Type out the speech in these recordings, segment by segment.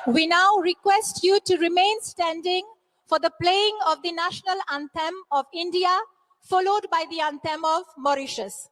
We now request you to remain standing for the playing of the national anthem of India, followed by the anthem of Mauritius.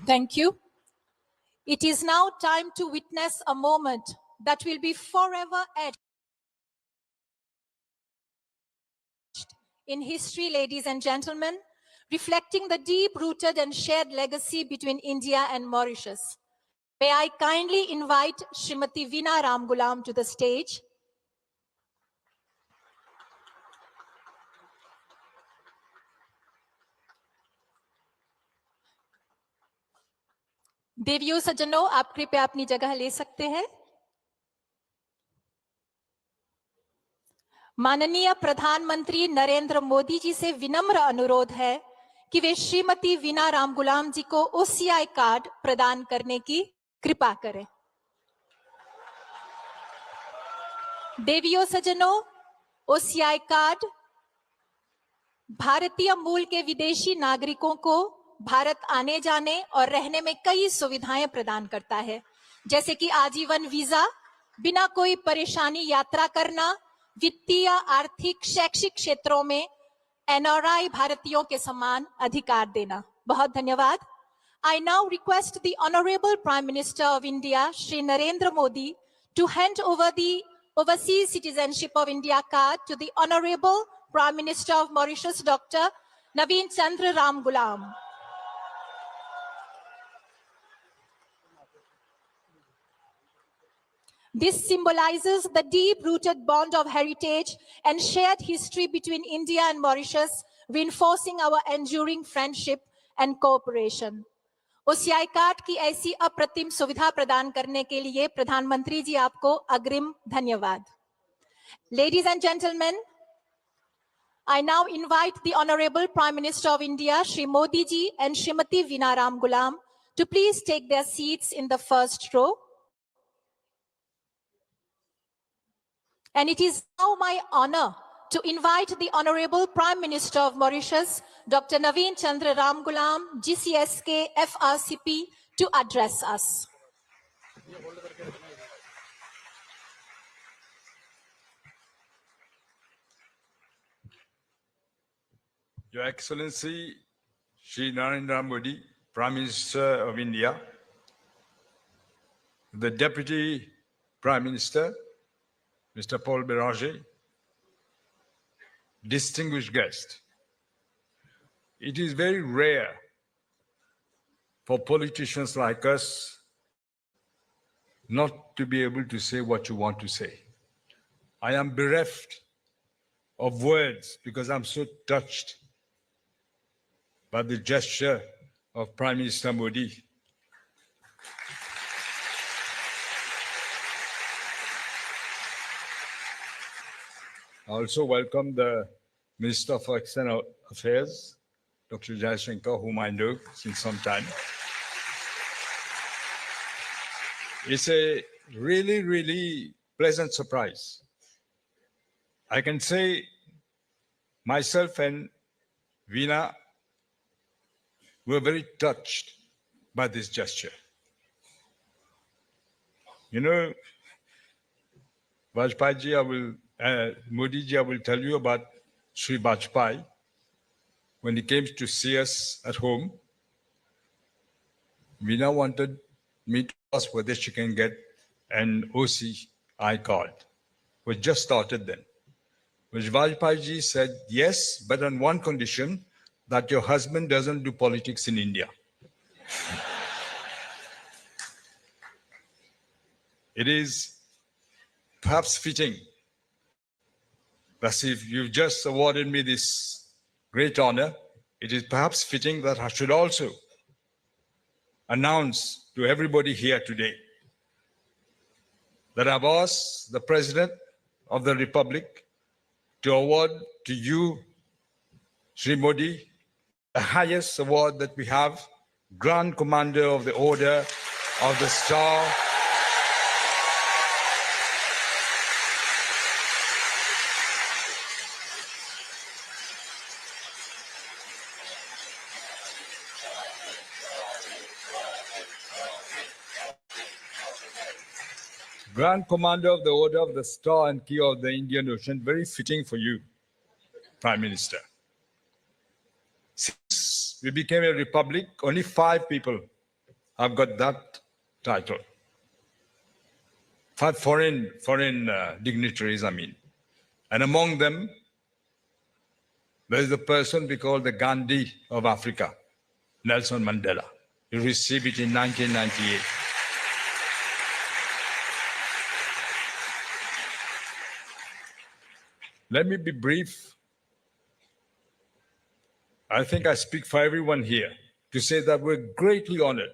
Thank you. It is now time to witness a moment that will be forever etched in history, ladies and gentlemen, reflecting the deep-rooted and shared legacy between India and Mauritius. May I kindly invite Srimati Veena Ramgulam to the stage. देवियों सज्जनों, आप कृपया अपनी जगह ले सकते हैं। माननीय प्रधानमंत्री नरेंद्र मोदी जी से विनम्र अनुरोध है कि वे श्रीमती वीना रामगुलाम जी को ओसीआई कार्ड प्रदान करने की कृपा करें। देवियों सज्जनों, ओसीआई कार्ड भारतीय मूल के विदेशी नागरिकों को भारत आने जाने और रहने में कई सुविधाएं प्रदान करता है, जैसे कि आजीवन वीजा, बिना कोई परेशानी यात्रा करना, वित्तीय, आर्थिक, शैक्षिक क्षेत्रों में एनआरआई भारतीयों के समान अधिकार देना। बहुत धन्यवाद। I now request the Honorable Prime Minister of India, Shri Narendra Modi, to hand over the Overseas Citizenship of India card to the Honorable Prime Minister of Mauritius, Dr. Naveen Chandra Ramgulam. This symbolizes the deep-rooted bond of heritage and shared history between India and Mauritius, reinforcing our enduring friendship and cooperation. OCI card की ऐसी अप्रतिम सुविधा प्रदान करने के लिए प्रधानमंत्री जी आपको अग्रिम धन्यवाद। Ladies and gentlemen, I now invite the Honorable Prime Minister of India, Shri Modi ji and Srimati Veena Ramgulam to please take their seats in the first row. And it is now my honor to invite the Honorable Prime Minister of Mauritius, Dr. Naveen Chandra Ramgulam, GCSK FRCP, to address us. Your Excellency, Shri Narendra Modi, Prime Minister of India, the Deputy Prime Minister, Mr. Paul Béranger, distinguished guest, it is very rare for politicians like us not to be able to say what you want to say. I am bereft of words because I'm so touched by the gesture of Prime Minister Modi. I also welcome the Minister for External Affairs, Dr. Jaishankar, whom I know since some time. It's a really, really pleasant surprise. I can say myself and Veena were very touched by this gesture. You know, Vajpayee Modi ji, I will tell you about Sri Vajpayee. When he came to see us at home, Veena wanted me to ask whether she can get an OCI card. We just started then. Which Vajpayee ji said, yes, but on one condition, that your husband doesn't do politics in India. It is perhaps fitting that if you've just awarded me this great honor, it is perhaps fitting that I should also announce to everybody here today that I've asked the President of the Republic to award to you, Sri Modi, the highest award that we have, Grand Commander of the Order of the Star. Grand Commander of the Order of the Star and Key of the Indian Ocean, very fitting for you, Prime Minister. Since we became a republic, only 5 people have got that title. 5 foreign dignitaries, I mean. And among them, there is a person we call the Gandhi of Africa, Nelson Mandela. He received it in 1998. Let me be brief. I think I speak for everyone here to say that we're greatly honored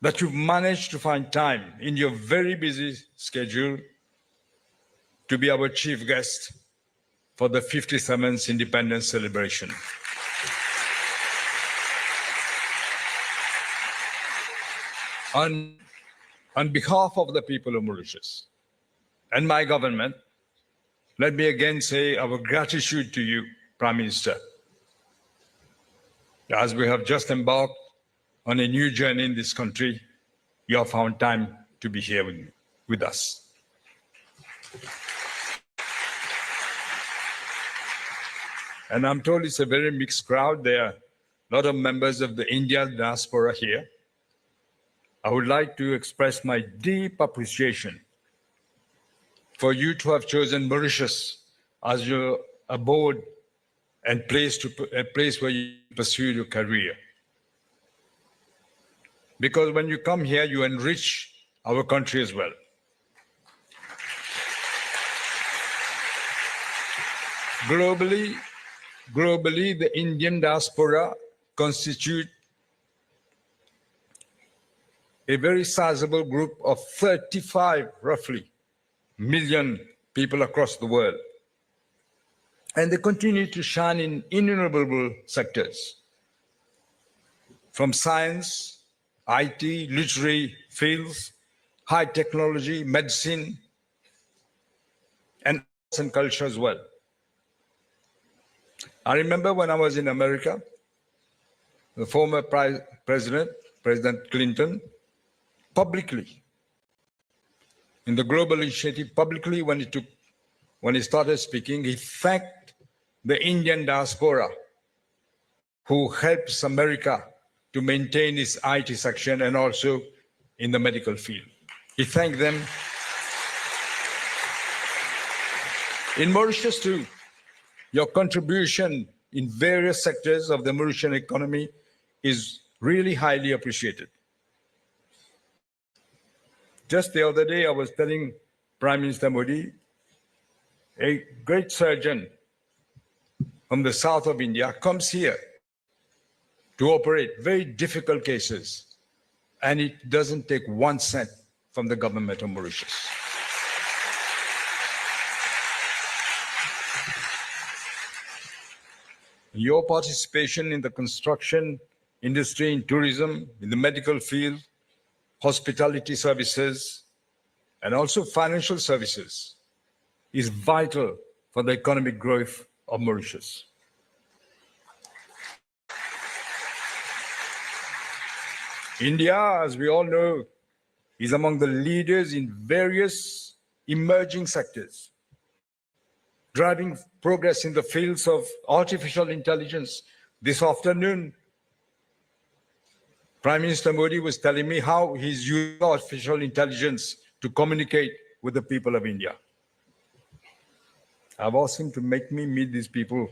that you've managed to find time in your very busy schedule to be our chief guest for the 57th independence celebration. On behalf of the people of Mauritius and my government, let me again say our gratitude to you, Prime Minister, as we have just embarked on a new journey in this country. You have found time to be here with us. And I'm told it's a very mixed crowd. There are a lot of members of the Indian diaspora here. I would like to express my deep appreciation for you to have chosen Mauritius as your abode and a place where you pursue your career. Because when you come here, you enrich our country as well. Globally, the Indian diaspora constitute a very sizable group of 35, roughly, million people across the world. And they continue to shine in innumerable sectors, from science, IT, literary fields, high technology, medicine, and arts and culture as well. I remember when I was in America, the former President Clinton, publicly, in the Global Initiative, publicly when he started speaking, he thanked the Indian diaspora who helps America to maintain its IT section and also in the medical field. He thanked them. In Mauritius too, Your contribution in various sectors of the Mauritian economy is really highly appreciated. Just the other day, I was telling Prime Minister Modi, a great surgeon from the south of India comes here to operate very difficult cases, and it doesn't take 1 cent from the government of Mauritius. Your participation in the construction industry, in tourism, in the medical field, hospitality services, and also financial services is vital for the economic growth of Mauritius. India, as we all know, is among the leaders in various emerging sectors, driving progress in the fields of artificial intelligence. This afternoon, Prime Minister Modi was telling me how he's using artificial intelligence to communicate with the people of India. I've asked him to make me meet these people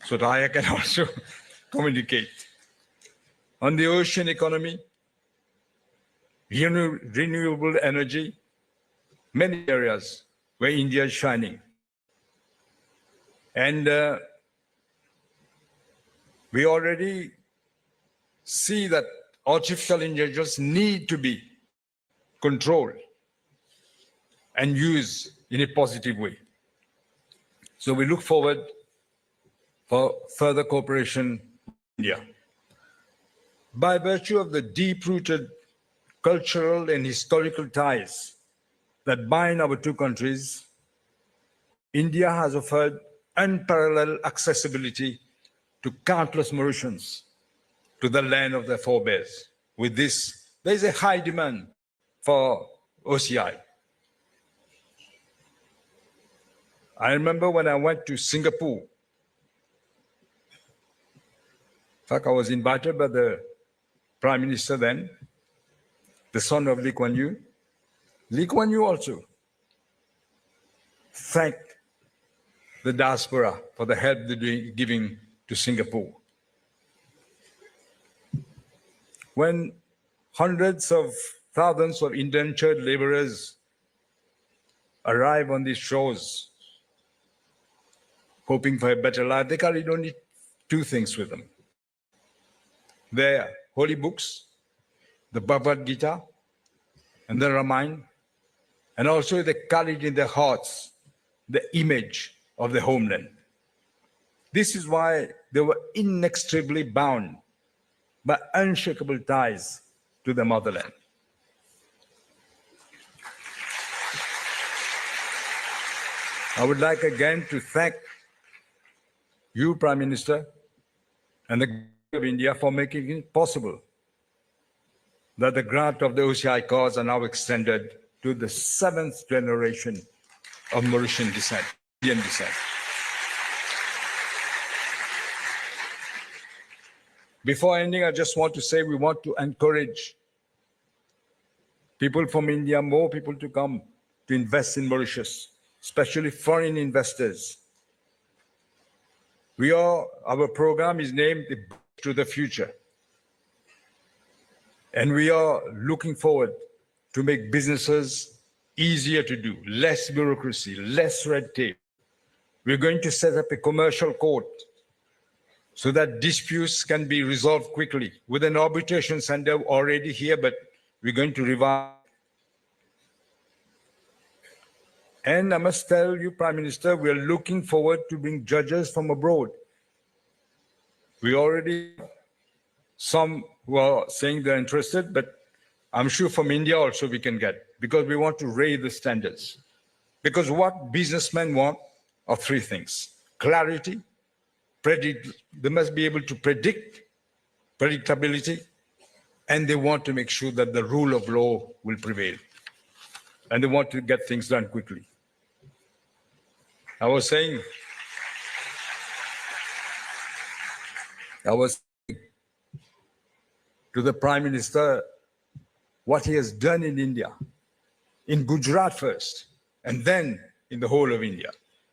so that I can also communicate. On the ocean economy, renewable energy, many areas where India is shining. And we already see that artificial intelligence need to be controlled and used in a positive way. So we look forward for further cooperation with India. By virtue of the deep-rooted cultural and historical ties that bind our two countries, India has offered unparalleled accessibility to countless Mauritians to the land of their forebears. With this, there is a high demand for OCI. I remember when I went to Singapore. In fact, I was invited by the Prime Minister then, the son of Lee Kuan Yew. Lee Kuan Yew also thanked the diaspora for the help they're giving to Singapore. When hundreds of thousands of indentured laborers arrive on these shores, hoping for a better life, they carried only two things with them: their holy books, the Bhagavad Gita and the Ramayana, and also they carried in their hearts the image of the homeland. This is why they were inextricably bound by unshakable ties to the motherland. I would like again to thank you, Prime Minister, and the government of India for making it possible that the grant of the OCI cards are now extended to the 7th generation of Mauritian descent, Indian descent. Before ending, I just want to say we want to encourage people from India, more people to come to invest in Mauritius, especially foreign investors. Our program is named the Bridge to the Future. And we are looking forward to make businesses easier to do, less bureaucracy, less red tape. We're going to set up a commercial court so that disputes can be resolved quickly, with an arbitration center already here, but we're going to revive. And I must tell you, Prime Minister, we are looking forward to bring judges from abroad. We already some who are saying they're interested, but I'm sure from India also we can get, because we want to raise the standards. Because what businessmen want are three things: clarity, they must be able to predict, predictability, and they want to make sure that the rule of law will prevail. And they want to get things done quickly. I was saying to the Prime Minister what he has done in India, in Gujarat first, and then in the whole of India.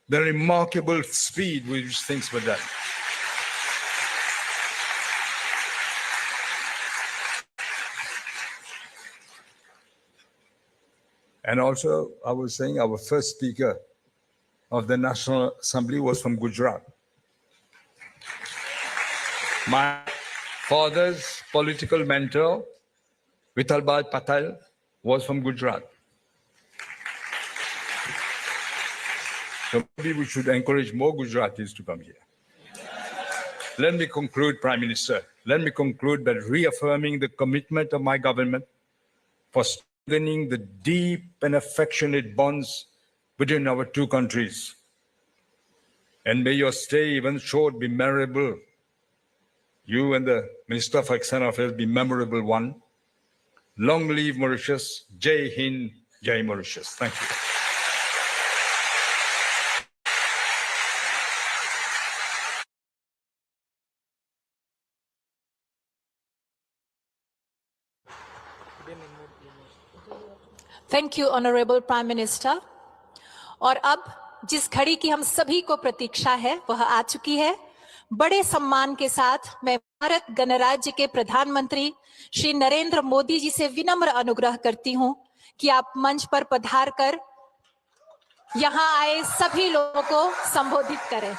the remarkable speed with which things were done. And also, I was saying our first speaker of the National Assembly was from Gujarat. My father's political mentor, Vithalbhai Patel, was from Gujarat. So maybe we should encourage more Gujaratis to come here. Let me conclude, Prime Minister. Let me conclude by reaffirming the commitment of my government for strengthening the deep and affectionate bonds between our two countries. And may your stay, even short, be memorable. You and the Minister for External Affairs be memorable one. Long live Mauritius. Jai Hind, Jai Mauritius. Thank you. Thank you honourable prime minister. और अब जिस घड़ी की हम सभी को प्रतीक्षा है वह आ चुकी है। बड़े सम्मान के साथ मैं भारत गणराज्य के प्रधानमंत्री श्री नरेंद्र मोदी जी से विनम्र अनुग्रह करती हूं कि आप मंच पर पधार कर यहां आए सभी लोगों को संबोधित करें।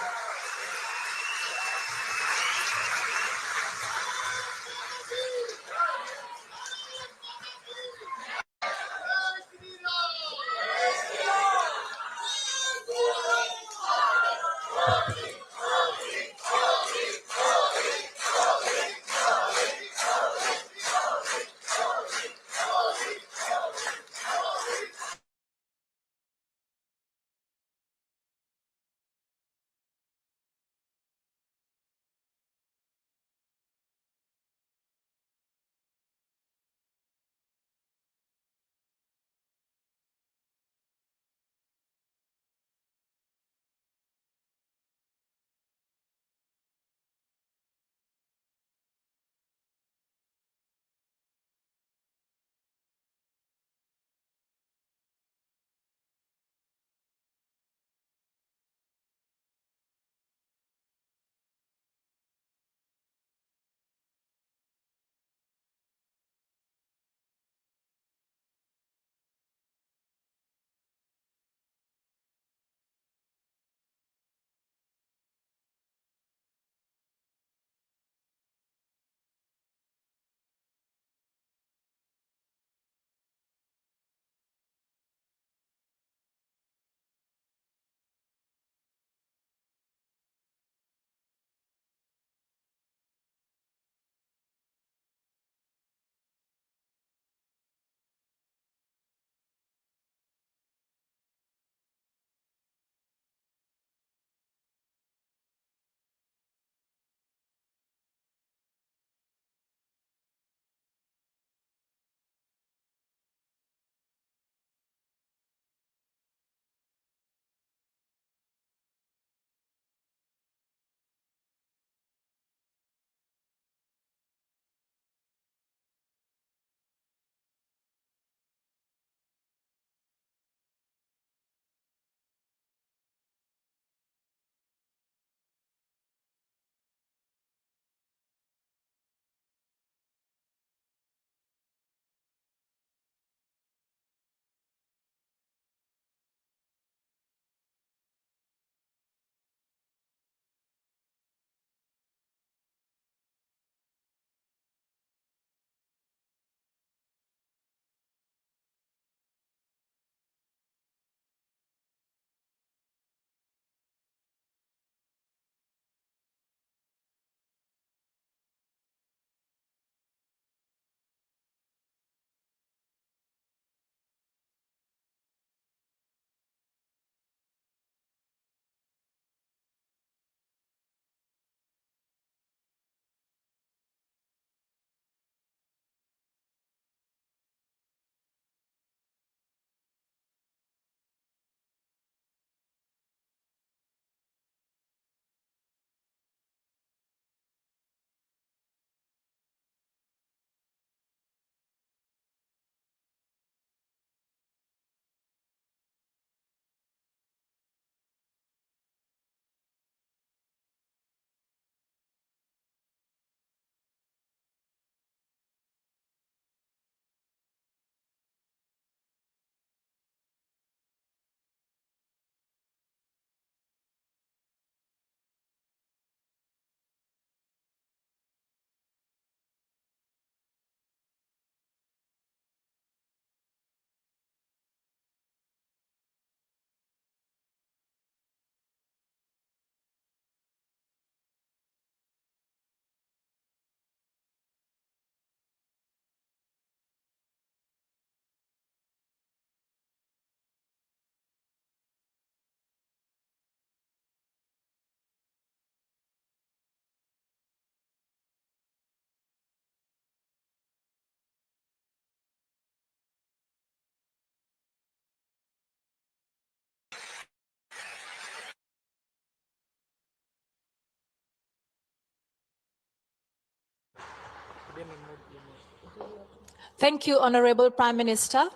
Thank you honourable prime minister.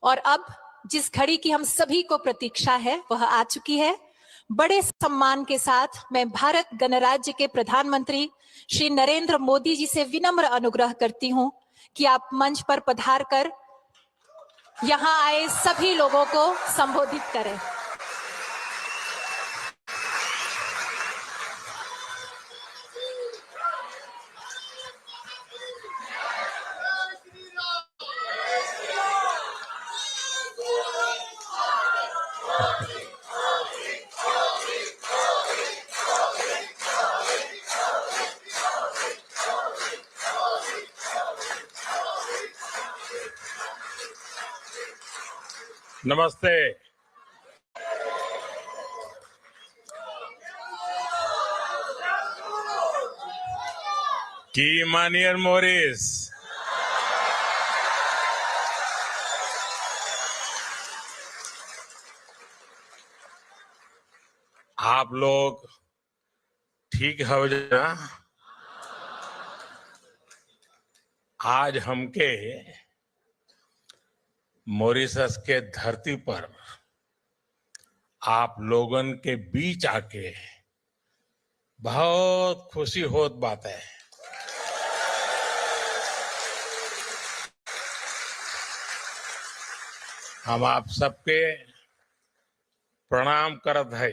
और अब जिस घड़ी की हम सभी को प्रतीक्षा है वह आ चुकी है। बड़े सम्मान के साथ मैं भारत गणराज्य के प्रधानमंत्री श्री नरेंद्र मोदी जी से विनम्र अनुग्रह करती हूं कि आप मंच पर पधार कर यहां आए सभी लोगों को संबोधित करें। नमस्ते। की मानियर मोरिस, आप लोग ठीक हो जाना। आज हमके मॉरिशस के धरती पर आप लोगन के बीच आके बहुत खुशी होत बात है। हम आप सबके प्रणाम करत है।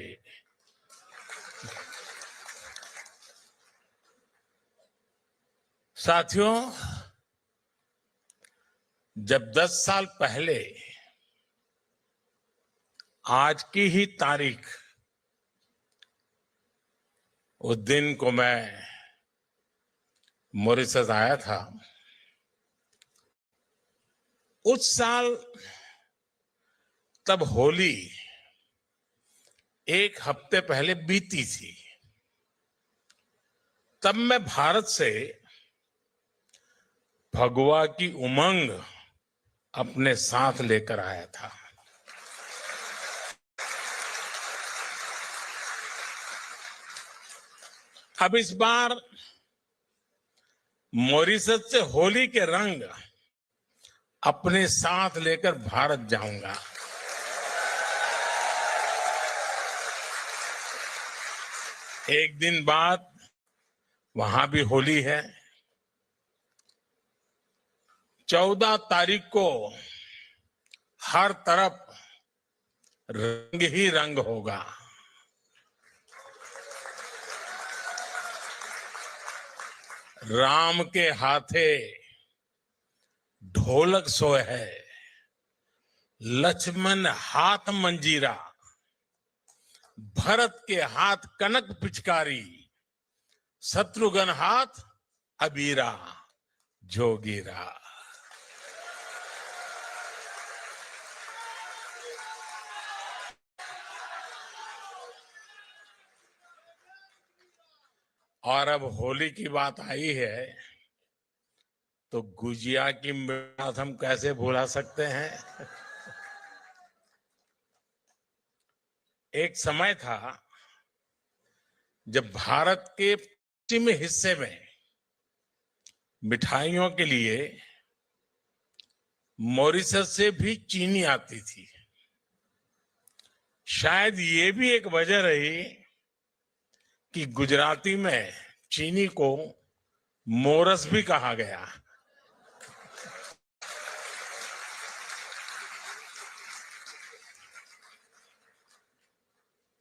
साथियों, जब 10 साल पहले आज की ही तारीख उस दिन को मैं मॉरिशस आया था, उस साल तब होली एक हफ्ते पहले बीती थी। तब मैं भारत से भगवा की उमंग अपने साथ लेकर आया था। अब इस बार मॉरिशस से होली के रंग अपने साथ लेकर भारत जाऊंगा। एक दिन बाद वहां भी होली है। 14 तारीख को हर तरफ रंग ही रंग होगा। राम के हाथे ढोलक सोए है, लक्ष्मण हाथ मंजीरा, भरत के हाथ कनक पिचकारी, शत्रुघ्न हाथ अबीरा जोगीरा। और अब होली की बात आई है तो गुजिया की बात हम कैसे भुला सकते हैं। एक समय था जब भारत के पश्चिमी हिस्से में मिठाइयों के लिए मॉरिशस से भी चीनी आती थी। शायद ये भी एक वजह रही कि गुजराती में चीनी को मोरस भी कहा गया।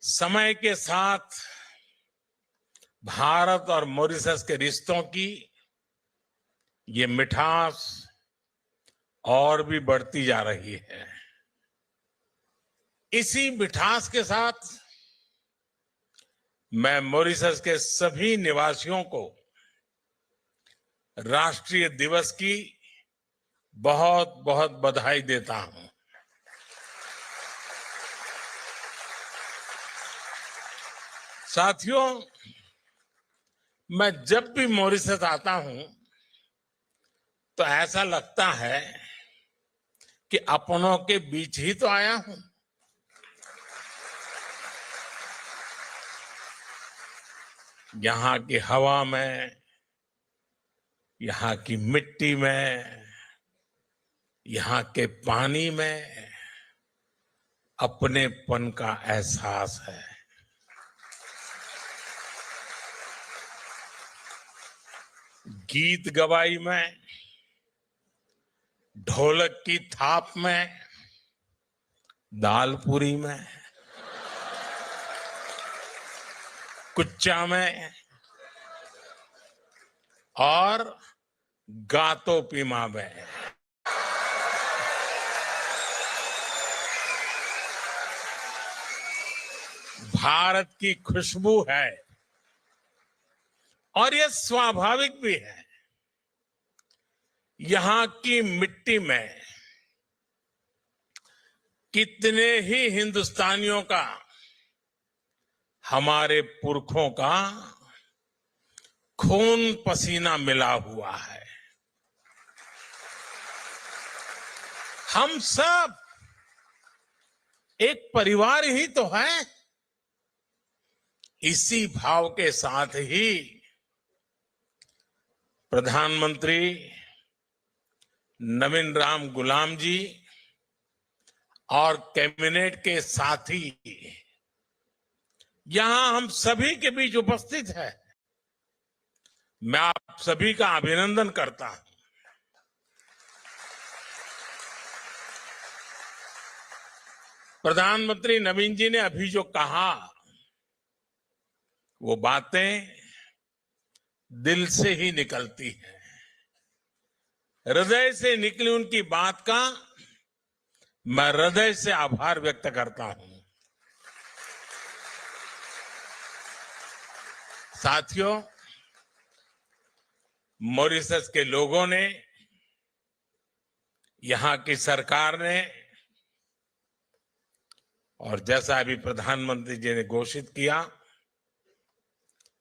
समय के साथ भारत और मॉरिशस के रिश्तों की ये मिठास और भी बढ़ती जा रही है। इसी मिठास के साथ मैं मॉरिशस के सभी निवासियों को राष्ट्रीय दिवस की बहुत बहुत बधाई देता हूं। साथियों, मैं जब भी मॉरिशस आता हूं तो ऐसा लगता है कि अपनों के बीच ही तो आया हूं। यहां की हवा में, यहाँ की मिट्टी में, यहाँ के पानी में अपनेपन का एहसास है। गीत गवाई में, ढोलक की थाप में, दालपूरी में, कुच्चा में और गातो पीमा में भारत की खुशबू है। और यह स्वाभाविक भी है। यहां की मिट्टी में कितने ही हिंदुस्तानियों का, हमारे पुरखों का खून पसीना मिला हुआ है। हम सब एक परिवार ही तो है। इसी भाव के साथ ही प्रधानमंत्री नवीन राम गुलाम जी और कैबिनेट के साथी यहां हम सभी के बीच उपस्थित है। मैं आप सभी का अभिनंदन करता हूं। प्रधानमंत्री नवीन जी ने अभी जो कहा, वो बातें दिल से ही निकलती हैं। हृदय से निकली उनकी बात का मैं हृदय से आभार व्यक्त करता हूं। साथियों, मॉरिशस के लोगों ने, यहां की सरकार ने, और जैसा अभी प्रधानमंत्री जी ने घोषित किया,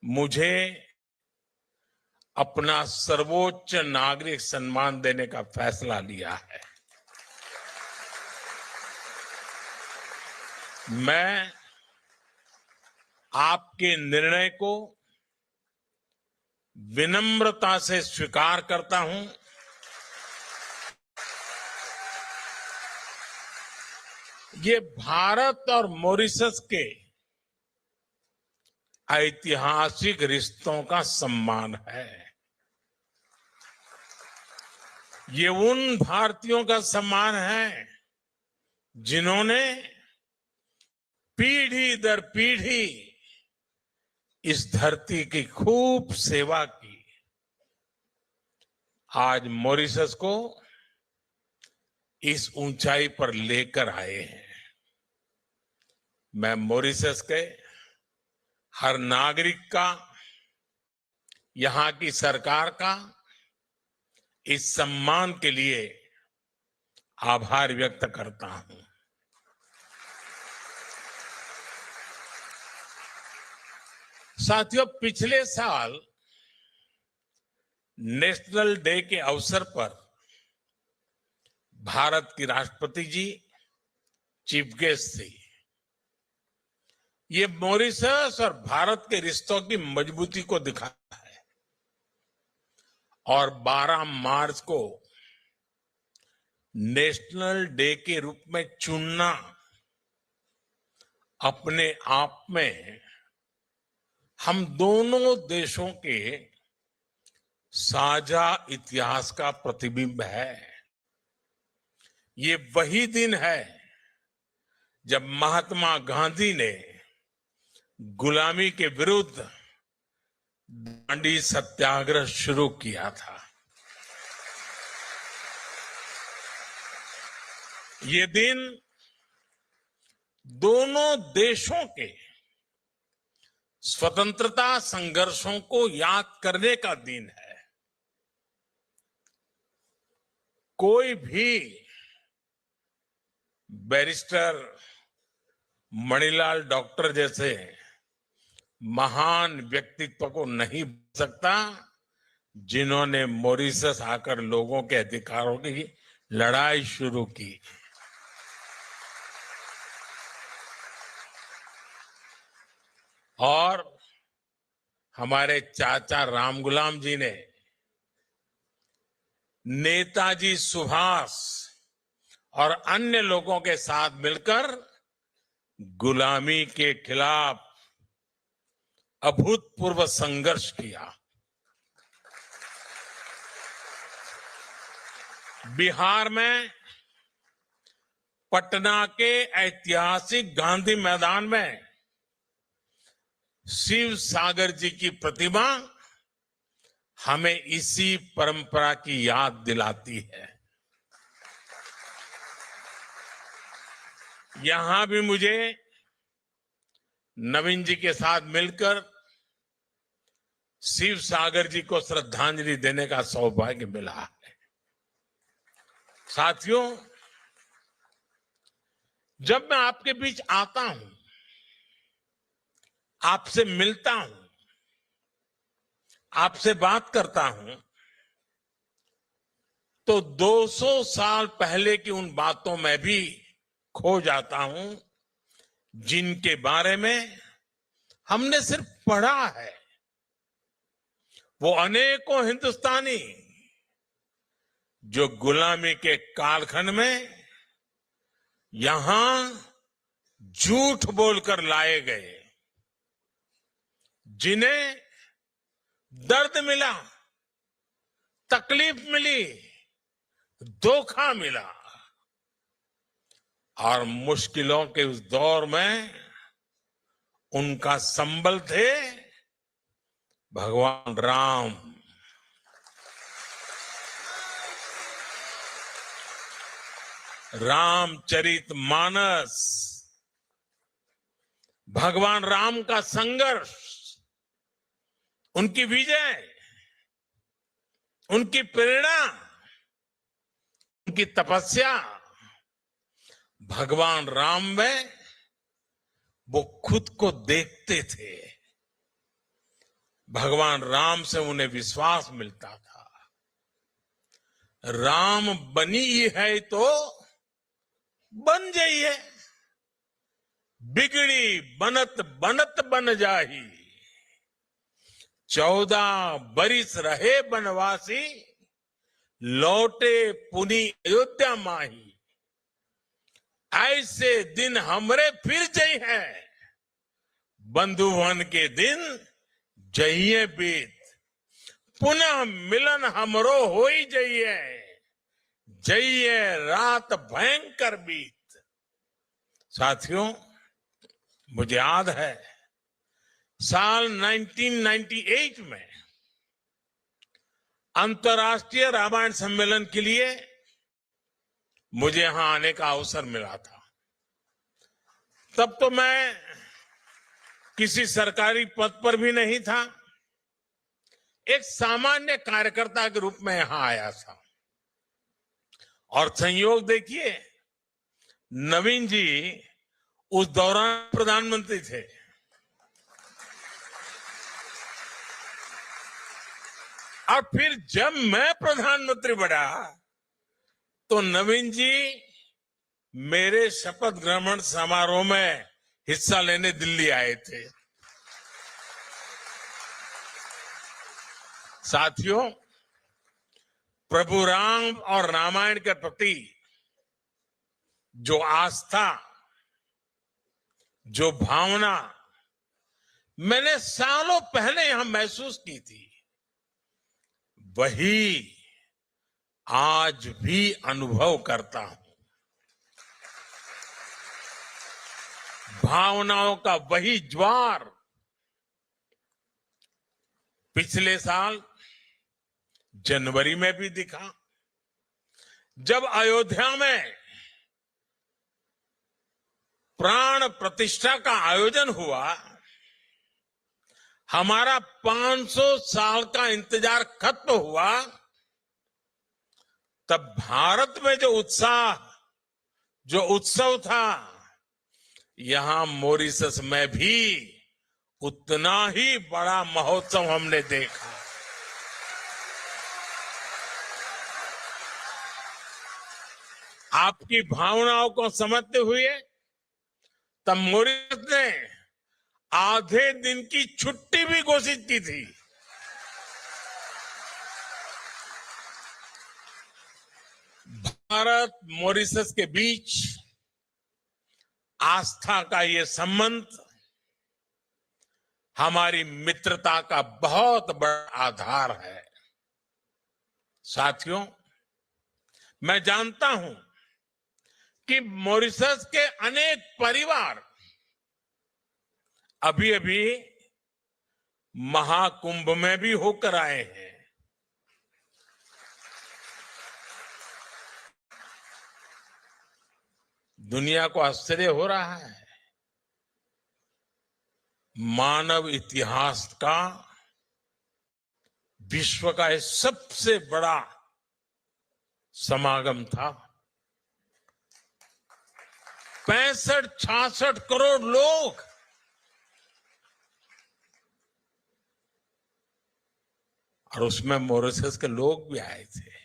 मुझे अपना सर्वोच्च नागरिक सम्मान देने का फैसला लिया है। मैं आपके निर्णय को विनम्रता से स्वीकार करता हूं। ये भारत और मॉरिशस के ऐतिहासिक रिश्तों का सम्मान है। ये उन भारतीयों का सम्मान है जिन्होंने पीढ़ी दर पीढ़ी इस धरती की खूब सेवा की। आज मॉरिशस को इस ऊंचाई पर लेकर आए हैं। मैं मॉरिशस के हर नागरिक का, यहां की सरकार का इस सम्मान के लिए आभार व्यक्त करता हूं। साथियों, पिछले साल नेशनल डे के अवसर पर भारत की राष्ट्रपति जी चीफ गेस्ट थी। ये मॉरिशस और भारत के रिश्तों की मजबूती को दिखाता है। और 12 मार्च को नेशनल डे के रूप में चुनना अपने आप में हम दोनों देशों के साझा इतिहास का प्रतिबिंब है। ये वही दिन है जब महात्मा गांधी ने गुलामी के विरुद्ध दांडी सत्याग्रह शुरू किया था। ये दिन दोनों देशों के स्वतंत्रता संघर्षों को याद करने का दिन है। कोई भी बैरिस्टर मणिलाल डॉक्टर जैसे महान व्यक्तित्व को नहीं भूल सकता जिन्होंने मॉरिशस आकर लोगों के अधिकारों की लड़ाई शुरू की। और हमारे चाचा राम गुलाम जी ने नेताजी सुभाष और अन्य लोगों के साथ मिलकर गुलामी के खिलाफ अभूतपूर्व संघर्ष किया। बिहार में पटना के ऐतिहासिक गांधी मैदान में शिव सागर जी की प्रतिमा हमें इसी परंपरा की याद दिलाती है। यहां भी मुझे नवीन जी के साथ मिलकर शिव सागर जी को श्रद्धांजलि देने का सौभाग्य मिला है। साथियों, जब मैं आपके बीच आता हूं, आपसे मिलता हूं, आपसे बात करता हूं, तो 200 साल पहले की उन बातों में भी खो जाता हूं जिनके बारे में हमने सिर्फ पढ़ा है। वो अनेकों हिंदुस्तानी जो गुलामी के कालखंड में यहां झूठ बोलकर लाए गए, जिन्हें दर्द मिला, तकलीफ मिली, धोखा मिला, और मुश्किलों के उस दौर में उनका संबल थे भगवान राम। रामचरितमानस, भगवान राम का संघर्ष, उनकी विजय, उनकी प्रेरणा, उनकी तपस्या, भगवान राम में वो खुद को देखते थे। भगवान राम से उन्हें विश्वास मिलता था। राम बनी है तो बन जाइए, बिगड़ी बनत बनत बन जाही। 14 बरिस रहे बनवासी, लौटे पुनी अयोध्या माही। ऐसे दिन हमरे फिर जई हैं, बंधुवन के दिन जइए बीत। पुनः मिलन हमरो हो ही जइए, जइए रात भयंकर बीत। साथियों, मुझे याद है साल 1998 में अंतर्राष्ट्रीय रामायण सम्मेलन के लिए मुझे यहां आने का अवसर मिला था। तब तो मैं किसी सरकारी पद पर भी नहीं था, एक सामान्य कार्यकर्ता के रूप में यहां आया था। और संयोग देखिए, नवीन जी उस दौरान प्रधानमंत्री थे। और फिर जब मैं प्रधानमंत्री बना तो नवीन जी मेरे शपथ ग्रहण समारोह में हिस्सा लेने दिल्ली आए थे। साथियों, प्रभु राम और रामायण के प्रति जो आस्था, जो भावना मैंने सालों पहले यहां महसूस की थी, वही आज भी अनुभव करता हूं। भावनाओं का वही ज्वार पिछले साल जनवरी में भी दिखा, जब अयोध्या में प्राण प्रतिष्ठा का आयोजन हुआ। हमारा 500 साल का इंतजार खत्म हुआ। तब भारत में जो उत्साह, जो उत्सव था, यहां मॉरिशस में भी उतना ही बड़ा महोत्सव हमने देखा। आपकी भावनाओं को समझते हुए तब मॉरिशस ने आधे दिन की छुट्टी भी घोषित की थी। भारत मॉरिशस के बीच आस्था का ये संबंध हमारी मित्रता का बहुत बड़ा आधार है। साथियों, मैं जानता हूं कि मॉरिशस के अनेक परिवार अभी अभी महाकुंभ में भी होकर आए हैं। दुनिया को आश्चर्य हो रहा है। मानव इतिहास का विश्व का ये सबसे बड़ा समागम था। 65-66 करोड़ लोग और उसमें मॉरिशस के लोग भी आए थे।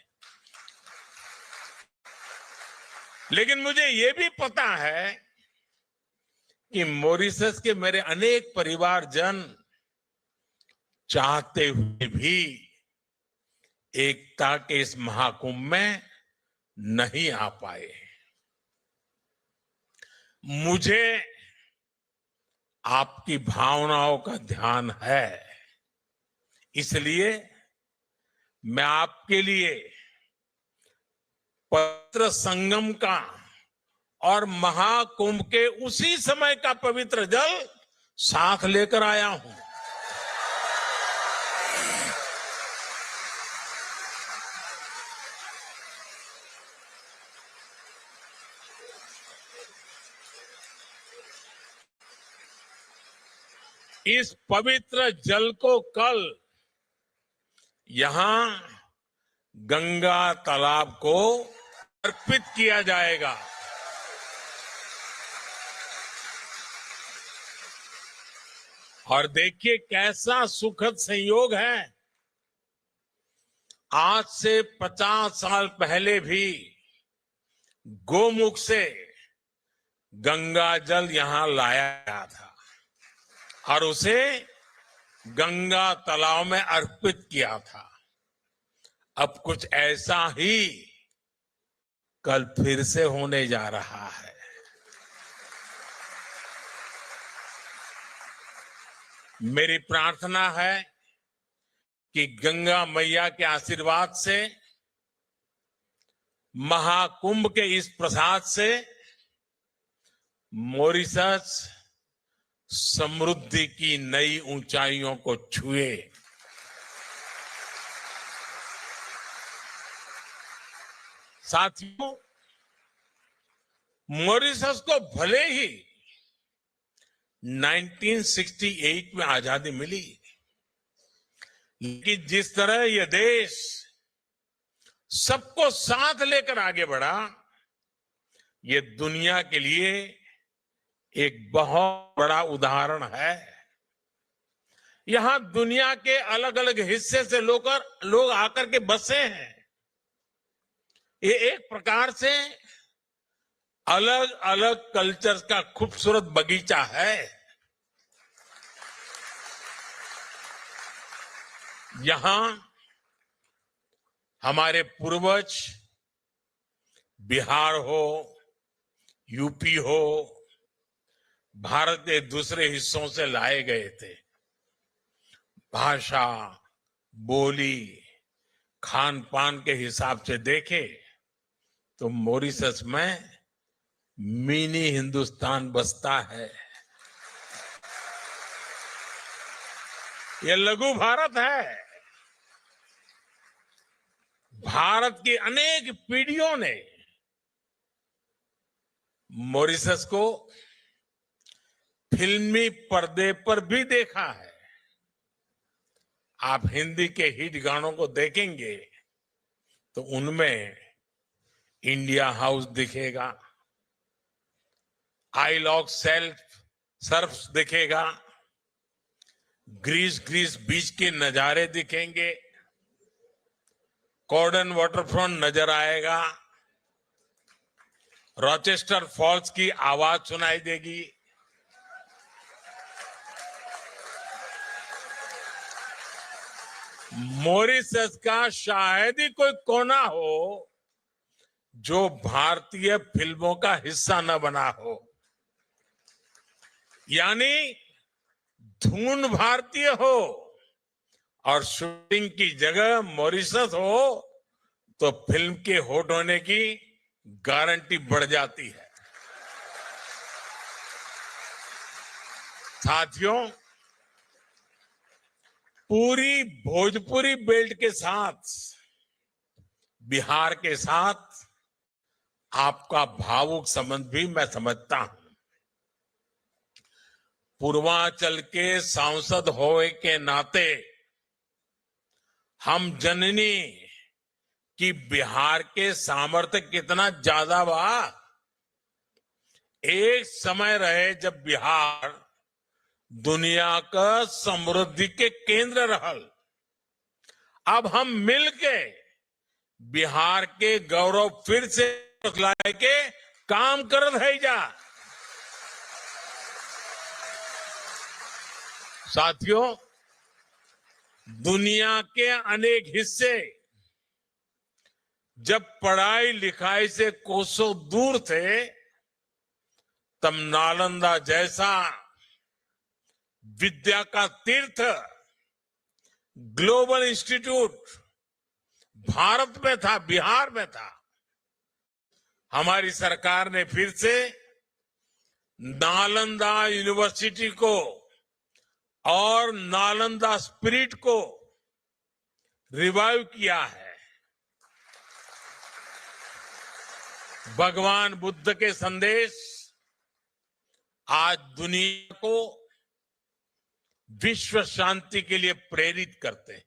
लेकिन मुझे ये भी पता है कि मॉरिशस के मेरे अनेक परिवारजन चाहते हुए भी एकता के इस महाकुंभ में नहीं आ पाए। मुझे आपकी भावनाओं का ध्यान है, इसलिए मैं आपके लिए पवित्र संगम का और महाकुंभ के उसी समय का पवित्र जल साथ लेकर आया हूं। इस पवित्र जल को कल यहां गंगा तालाब को अर्पित किया जाएगा। और देखिए कैसा सुखद संयोग है। आज से 50 साल पहले भी गोमुख से गंगा जल यहां लाया गया था और उसे गंगा तालाब में अर्पित किया था। अब कुछ ऐसा ही कल फिर से होने जा रहा है। मेरी प्रार्थना है कि गंगा मैया के आशीर्वाद से, महाकुंभ के इस प्रसाद से मॉरिशस समृद्धि की नई ऊंचाइयों को छुए। साथियों, मॉरिशस को भले ही 1968 में आजादी मिली, लेकिन जिस तरह यह देश सबको साथ लेकर आगे बढ़ा, यह दुनिया के लिए एक बहुत बड़ा उदाहरण है। यहां दुनिया के अलग अलग हिस्से से लोग आकर के बसे हैं। ये एक प्रकार से अलग अलग कल्चर्स का खूबसूरत बगीचा है। यहां हमारे पूर्वज बिहार हो, यूपी हो, भारत के दूसरे हिस्सों से लाए गए थे। भाषा, बोली, खान पान के हिसाब से देखे तो मॉरिशस में मिनी हिंदुस्तान बसता है। यह लघु भारत है। भारत की अनेक पीढ़ियों ने मॉरिशस को फिल्मी पर्दे पर भी देखा है। आप हिंदी के हिट गानों को देखेंगे तो उनमें इंडिया हाउस दिखेगा, आई लॉक सर्फ दिखेगा, ग्रीस बीच के नजारे दिखेंगे, कॉर्डन वाटरफ्रंट नजर आएगा, रॉचेस्टर फॉल्स की आवाज सुनाई देगी। मॉरिशस का शायद ही कोई कोना हो जो भारतीय फिल्मों का हिस्सा न बना हो, यानी धुन भारतीय हो और शूटिंग की जगह मॉरिशस हो, तो फिल्म के हिट होने की गारंटी बढ़ जाती है। साथियों, पूरी भोजपुरी बेल्ट के साथ बिहार के साथ आपका भावुक संबंध भी मैं समझता हूं। पूर्वांचल के सांसद होने के नाते हम जननी कि बिहार के सामर्थ्य कितना ज्यादा बा। एक समय रहे जब बिहार दुनिया का समृद्धि के केंद्र रहल। अब हम मिलके बिहार के गौरव फिर से लाए के काम करत है जा। साथियों, दुनिया के अनेक हिस्से जब पढ़ाई लिखाई से कोसों दूर थे, तब नालंदा जैसा विद्या का तीर्थ ग्लोबल इंस्टीट्यूट भारत में था, बिहार में था। हमारी सरकार ने फिर से नालंदा यूनिवर्सिटी को और नालंदा स्पिरिट को रिवाइव किया है। भगवान बुद्ध के संदेश आज दुनिया को विश्व शांति के लिए प्रेरित करते हैं।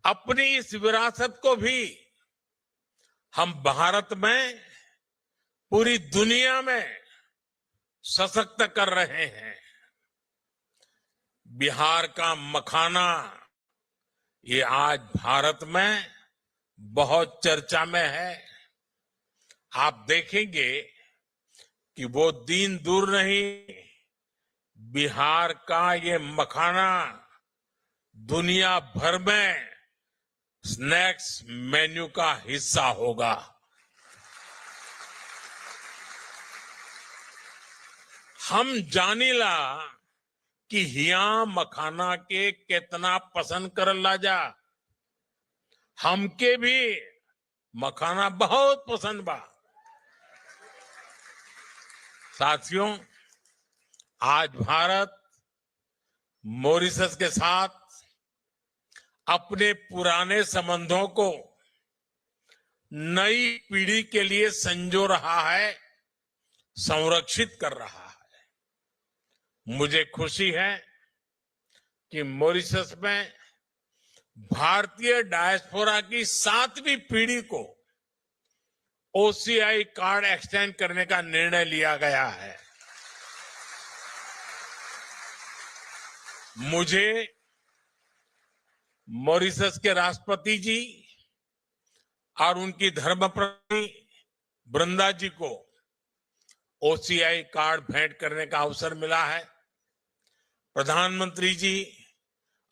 अपनी इस विरासत को भी हम भारत में, पूरी दुनिया में सशक्त कर रहे हैं। बिहार का मखाना ये आज भारत में बहुत चर्चा में है। आप देखेंगे कि वो दिन दूर नहीं, बिहार का ये मखाना दुनिया भर में स्नैक्स मेन्यू का हिस्सा होगा। हम जानीला कि हिया मखाना के कितना पसंद करल लाजा। हमके भी मखाना बहुत पसंद बा। साथियों, आज भारत मॉरिशस के साथ अपने पुराने संबंधों को नई पीढ़ी के लिए संजो रहा है, संरक्षित कर रहा है। मुझे खुशी है कि मॉरिशस में भारतीय डायस्पोरा की 7वीं पीढ़ी को ओसीआई कार्ड एक्सटेंड करने का निर्णय लिया गया है। मुझे मॉरिशस के राष्ट्रपति जी और उनकी धर्मपत्नी वृंदा जी को ओसीआई कार्ड भेंट करने का अवसर मिला है। प्रधानमंत्री जी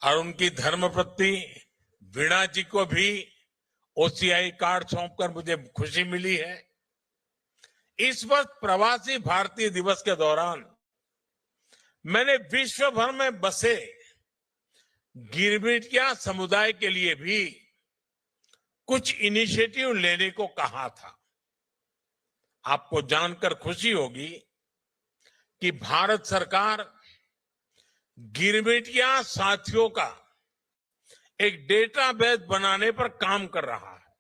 और उनकी धर्मपत्नी वीणा जी को भी ओसीआई कार्ड सौंपकर मुझे खुशी मिली है। इस वर्ष प्रवासी भारतीय दिवस के दौरान मैंने विश्व भर में बसे गिरमिटिया समुदाय के लिए भी कुछ इनिशिएटिव लेने को कहा था। आपको जानकर खुशी होगी कि भारत सरकार गिरमिटिया साथियों का एक डेटाबेस बनाने पर काम कर रहा है।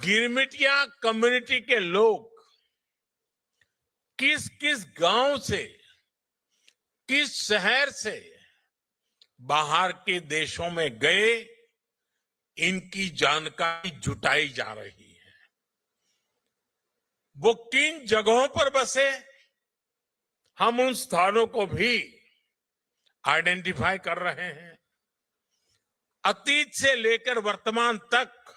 गिरमिटिया कम्युनिटी के लोग किस किस गांव से, किस शहर से बाहर के देशों में गए, इनकी जानकारी जुटाई जा रही है। वो किन जगहों पर बसे, हम उन स्थानों को भी आइडेंटिफाई कर रहे हैं। अतीत से लेकर वर्तमान तक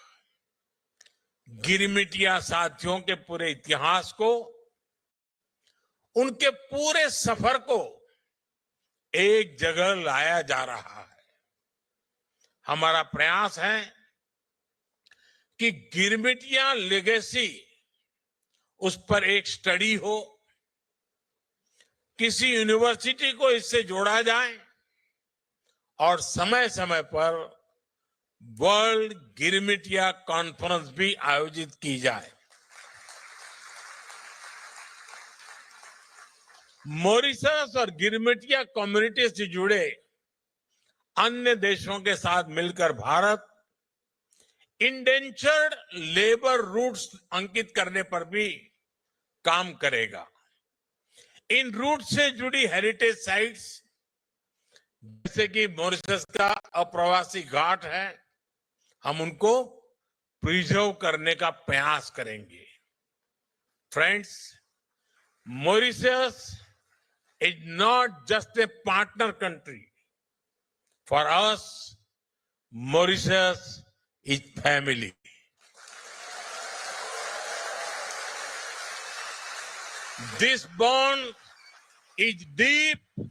गिरमिटिया साथियों के पूरे इतिहास को, उनके पूरे सफर को एक जगह लाया जा रहा है। हमारा प्रयास है कि गिरमिटिया लेगेसी उस पर एक स्टडी हो, किसी यूनिवर्सिटी को इससे जोड़ा जाए और समय समय पर वर्ल्ड गिरमिटिया कॉन्फ्रेंस भी आयोजित की जाए। मॉरिशस और गिरमिटिया कम्युनिटी से जुड़े अन्य देशों के साथ मिलकर भारत इंडेंचर्ड लेबर रूट्स अंकित करने पर भी काम करेगा। इन रूट से जुड़ी हेरिटेज साइट्स जैसे कि मॉरिशस का अप्रवासी घाट है, हम उनको प्रिजर्व करने का प्रयास करेंगे। Friends, Mauritius is not just a partner country. For us, Mauritius is family. This bond is deep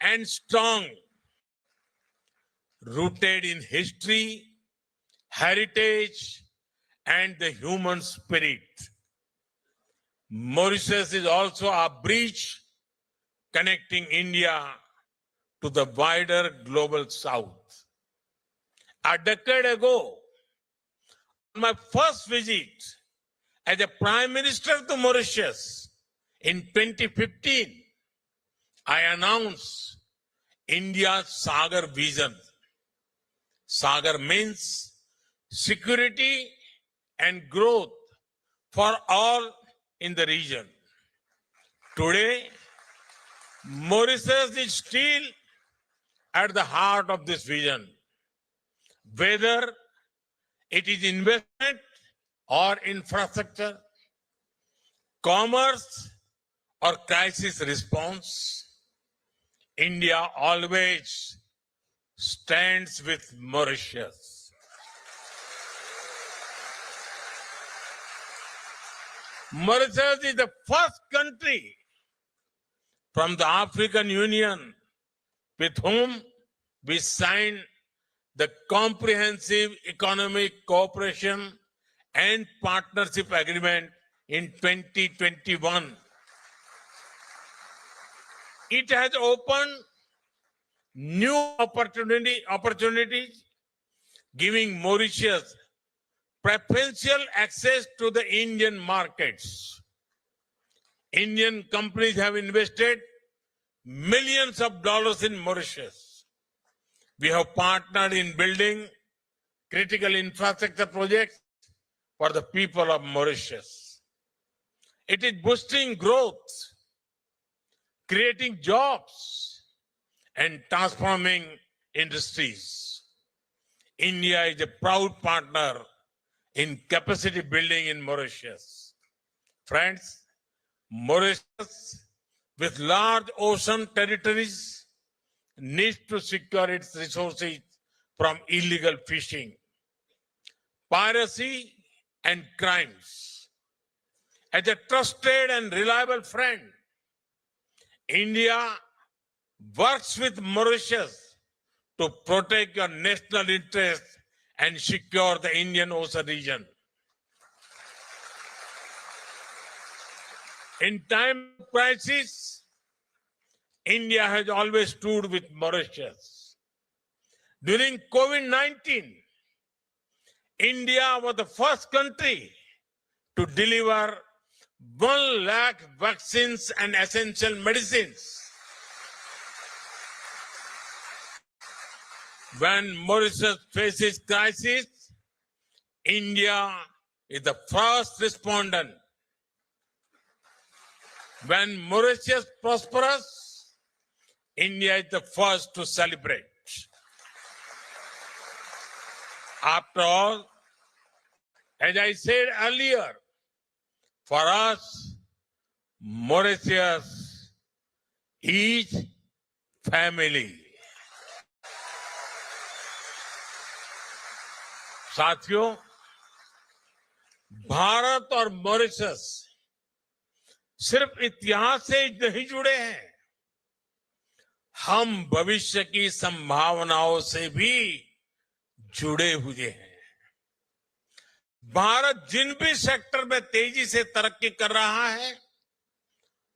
and strong, rooted in history, heritage, and the human spirit. Mauritius is also a bridge connecting India to the wider global south. A decade ago, on my first visit as a Prime Minister to Mauritius in 2015, I announced India's Sagar vision. Sagar means security and growth for all in the region. Today, Mauritius is still at the heart of this vision, whether it is investment or infrastructure, commerce or crisis response. India always stands with Mauritius. Mauritius is the first country from the African Union with whom we signed the Comprehensive Economic Cooperation and Partnership Agreement in 2021. It has opened new opportunities, giving Mauritius preferential access to the Indian markets. Indian companies have invested millions of dollars in Mauritius. We have partnered in building critical infrastructure projects for the people of Mauritius. It is boosting growth, creating jobs, and transforming industries. India is a proud partner in capacity building in Mauritius. Friends, Mauritius, with large ocean territories, needs to secure its resources from illegal fishing, piracy, and crimes. As a trusted and reliable friend, India works with Mauritius to protect your national interests and secure the Indian Ocean region. In time of crisis, India has always stood with Mauritius. During COVID-19, India was the first country to deliver 1 lakh vaccines and essential medicines. When Mauritius faces crisis, India is the first respondent. When Mauritius prospers, India is the first to celebrate. After all, as I said earlier, for us, Mauritius is family. साथियों, भारत और Mauritius सिर्फ इतिहास से नहीं जुड़े हैं, हम भविष्य की संभावनाओं से भी जुड़े हुए हैं। भारत जिन भी सेक्टर में तेजी से तरक्की कर रहा है,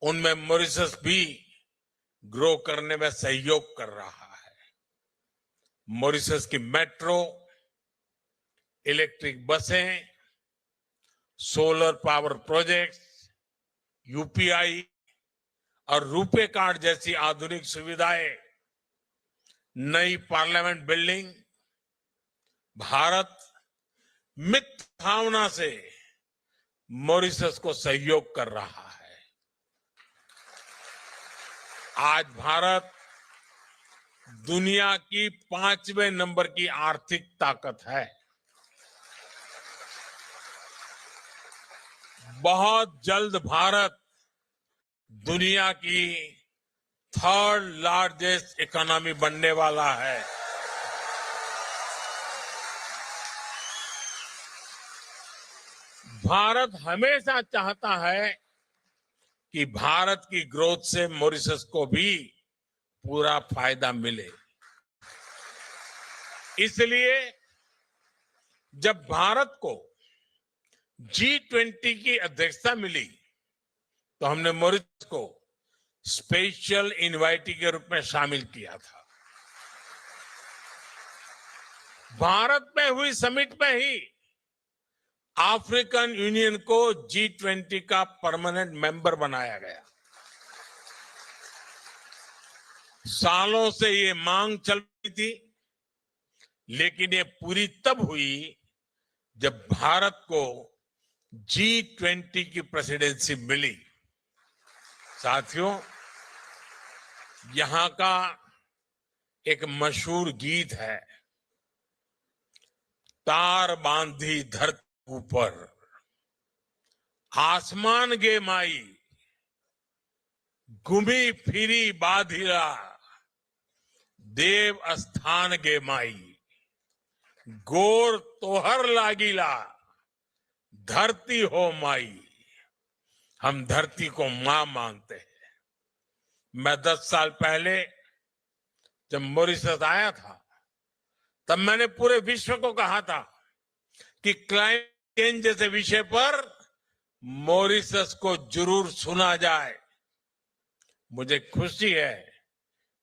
उनमें मॉरिशस भी ग्रो करने में सहयोग कर रहा है। मॉरिशस की मेट्रो, इलेक्ट्रिक बसें, सोलर पावर प्रोजेक्ट्स, यूपीआई और रुपे कार्ड जैसी आधुनिक सुविधाएं, नई पार्लियामेंट बिल्डिंग, भारत मित्र भावना से मॉरिशस को सहयोग कर रहा है। आज भारत दुनिया की 5वें नंबर की आर्थिक ताकत है। बहुत जल्द भारत दुनिया की 3rd लार्जेस्ट इकोनॉमी बनने वाला है। भारत हमेशा चाहता है कि भारत की ग्रोथ से मॉरिशस को भी पूरा फायदा मिले। इसलिए जब भारत को G20 की अध्यक्षता मिली तो हमने मॉरिशस को स्पेशल इनवाइटी के रूप में शामिल किया था। भारत में हुई समिट में ही अफ्रीकन यूनियन को G20 का परमानेंट मेंबर बनाया गया। सालों से ये मांग चल रही थी, लेकिन ये पूरी तब हुई जब भारत को G20 की प्रेसिडेंसी मिली। साथियों, यहां का एक मशहूर गीत है, तार बांधी धरती ऊपर, आसमान गे माई, घूमी फिरी बाधिरा, देव स्थान गे माई, गोर तोहर लागीला, धरती हो माई। हम धरती को मां मानते हैं। मैं 10 साल पहले जब मॉरिशस आया था, तब मैंने पूरे विश्व को कहा था कि क्लाइमेट चेंज जैसे विषय पर मॉरिशस को जरूर सुना जाए। मुझे खुशी है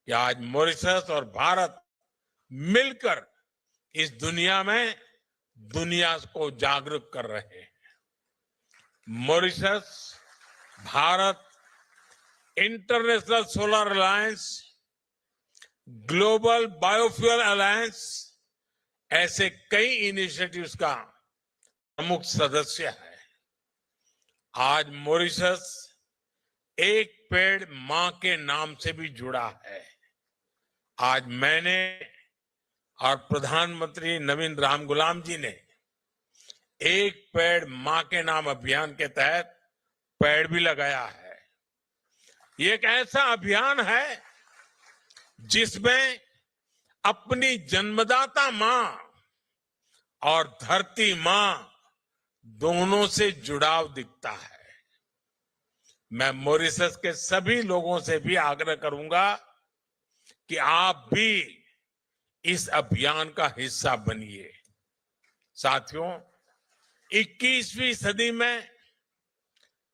कि आज मॉरिशस और भारत मिलकर इस दुनिया में दुनिया को जागरूक कर रहे हैं। Mauritius, Bharat, international solar alliance, global biofuel alliance, ऐसे कई इनिशिएटिव्स का प्रमुख सदस्य है। आज मॉरिशस एक पेड़ मां के नाम से भी जुड़ा है। आज मैंने और प्रधानमंत्री नवीन रामगुलाम जी ने एक पेड़ मां के नाम अभियान के तहत पेड़ भी लगाया है। ये एक ऐसा अभियान है जिसमें अपनी जन्मदाता मां और धरती मां दोनों से जुड़ाव दिखता है। मैं मॉरिशस के सभी लोगों से भी आग्रह करूंगा कि आप भी इस अभियान का हिस्सा बनिए। साथियों, 21वीं सदी में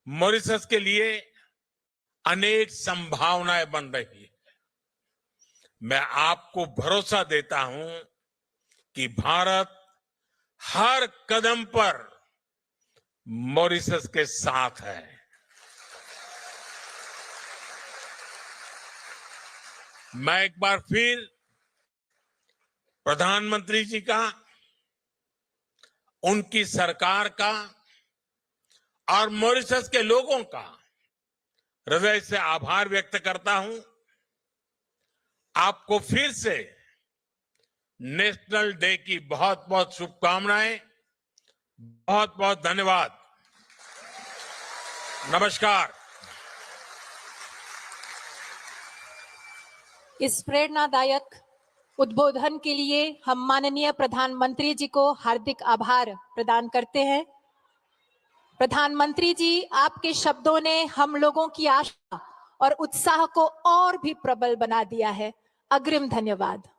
मॉरिशस के लिए अनेक संभावनाएं बन रही है। मैं आपको भरोसा देता हूं कि भारत हर कदम पर मॉरिशस के साथ है। मैं एक बार फिर प्रधानमंत्री जी का, उनकी सरकार का और मॉरिशस के लोगों का हृदय से आभार व्यक्त करता हूं। आपको फिर से नेशनल डे की बहुत बहुत शुभकामनाएं। बहुत बहुत धन्यवाद। नमस्कार। इस प्रेरणादायक उद्बोधन के लिए हम माननीय प्रधानमंत्री जी को हार्दिक आभार प्रदान करते हैं। प्रधानमंत्री जी, आपके शब्दों ने हम लोगों की आशा और उत्साह को और भी प्रबल बना दिया है। अग्रिम धन्यवाद।